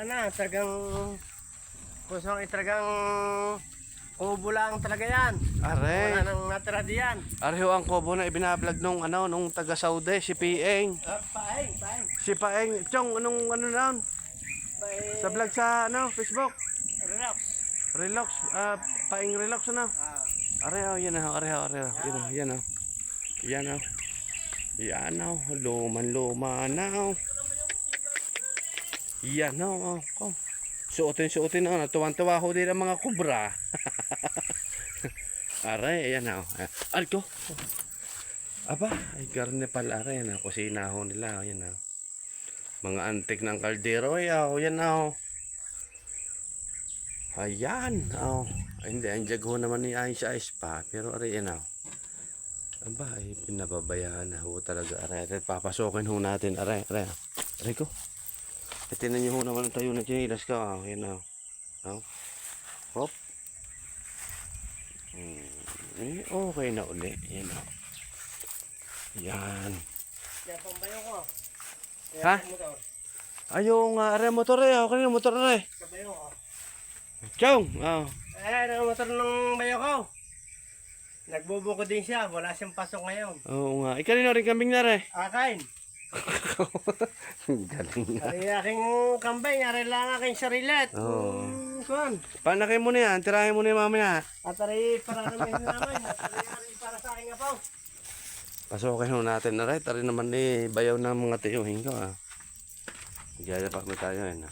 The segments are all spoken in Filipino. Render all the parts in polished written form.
wala na, talagang kusang talagang kubo lang talaga yan. Are. Wala nang natira diyan. Areho ang kubo na ibinablog nung nung taga Saudi, si Pieng. Paeng. Si Paeng, Chong, anong noon? Paeng. Sa vlog sa Facebook. Relax. Relax, Paeng Relax Ah. Areho, yan areho. Yan. Yan luman na. Yan oh. Suotin tuwan-tuwa ho din ang mga kubra. Aray, ayan na. Alko. Aba, ay karne pala rin. Kusina ho nila. Ayan na. Mga antik ng kaldero. Ayan na. Ayan. Hindi, ang jag ho naman ni Ayos sa pa. Pero aray, ayan na. Aba, ay pinababayaan na ho talaga. Aray, papasokin ho natin. Aray ko. Tinan nyo ho naman tayo na chinilas ka. Ayan na. Hop. Okay na uli. Yan o. Yan. Yan pambayo ko. Ha? Ayong motor okay na motor Kabayo ko. Chong. Motor ng bayo ko. Nagbubuko din siya. Wala siyang pasok ngayon. Oo nga. Ikanino rin kambing na Akain. Galing nga. Ay aking kambing. Ari lang aking sarilet. Kuan. Panakay mo na yan. Tirahin mo na yung mamaya. At ari para namin naman. Ari para sa aking apaw. Pasokin ho natin na right. Ari naman bayaw ng mga tiyuhin ko. Gaya pa kami tayo yan.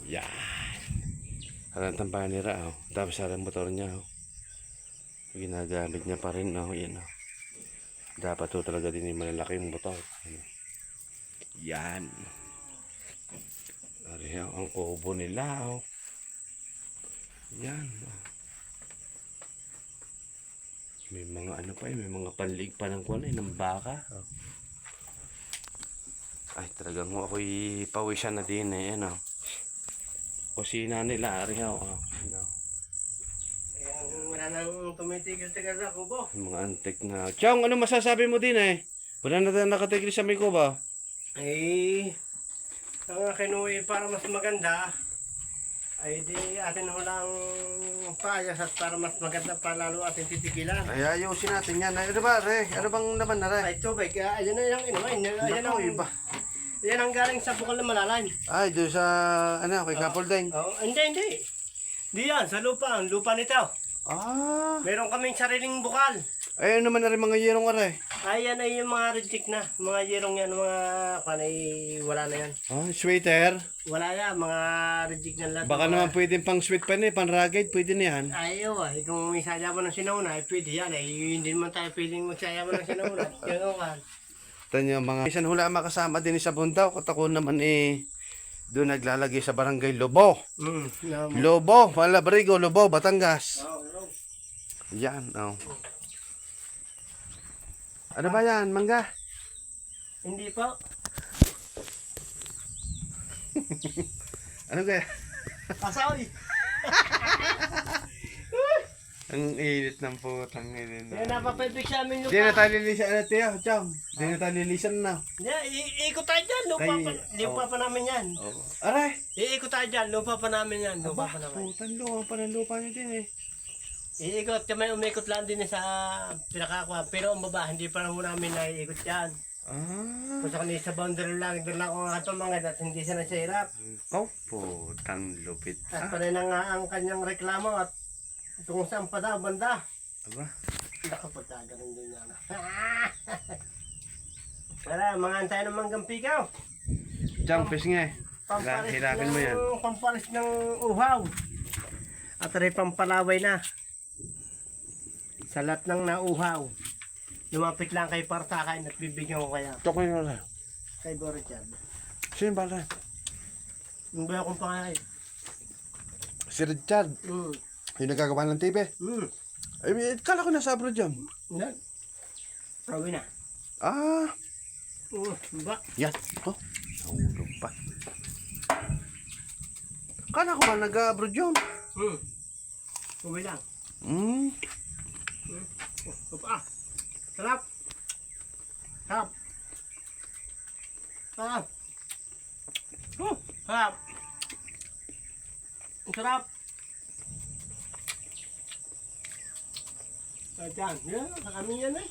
Yan. Harang tampahan nila. Tapos harang motor niya. Ginagamit niya pa rin. Yan. Dapat to talaga din yung malalaking motor. Yan. Ariho ang kubo nila. Yan. May mga may mga panlig pa ng kuwan ng baka. Ay, talagang ako'y pawisan na din Kusina nila, ariho. Wala nang tumitigil-tigil sa kubo. Mga antik na. Chong, ano masasabi mo din Wala na tayo nakatigil sa may kubo. Ang kinuwi para mas maganda, ay di atin lang paayos at para mas maganda pa lalo atin titigilan. Ay, ayusin natin yan. Ano ba, Ano bang naman na, Ay tubig, ayan na yung inumin. Ayan ang galing sa bukal na malalim. Ay, doon sa, kay Kapoldeng. Hindi. Di yan, sa lupa. Ang lupa nito. Meron kaming sariling bukal. Ay, ano naman na rin mga yerong Ayan ay yung mga reject na. Mga yerong yan, mga kanay, wala na yan. Sweater. Wala yan, mga reject na lahat. Baka naman pwedeng pang sweat pa pan rugged, pwede na yan. Kung may sayawan ng sinauna, pwede yan. Hindi naman tayo pwedeng magsayawan ng sinauna. Yung kan. Tanyo mga isan hula makasama din sa Bundaw. Katako naman doon naglalagay sa barangay Lobo. Lobo, Malabrigo, Lobo, Batangas. Yan, Ano ba yan, mangga? Hindi po. Ano kaya? Pasawi. Ang init ng putang ina. Yan napapipik sa amin lupa. Di na tayo lilisan Chong. Di na tayo lilisan na. Iikot tayo dyan. Lupa pa namin yan. Aray! Iikot tayo dyan. Lupa pa namin yan. Lupa pa namin. Putan lupa pa ng lupa nyo din Iikot. Kami umikot lang din sa pinakakuha. Pero ang baba, hindi pa naman namin naiikot yan. Kung sa kanila sa boundary lang, doon lang ako nga tumangad at hindi siya nasirap. Putang lupit. At panay na nga ang kanyang reklamo at kung saan pa daw, banda. Aba? Nakapagtaga rin din yan. Tara, mga antay ng manggang pikaw. Chong, pes nga Hilapin mo yan. Pampalis ng uhaw. At rin pampalaway na. Sa lahat ng nauhaw. Lumapit lang kay para sa akin at bibigyan ko kaya. Chok mo yun Kay Borichan. Sino ba rin? Yung ba akong pangalan? Si Richard. Yung nagkagawa ng TV. Ay, kala ko nasa abroad yun. Yan. Sabi na. Ba? Yan. Nahulog pa. Kala ko ba nag-abroad yun? Sabi lang. Sarap. Sarap. Sarap. Ang sarap. Ayan, yan, sa kami yan eh.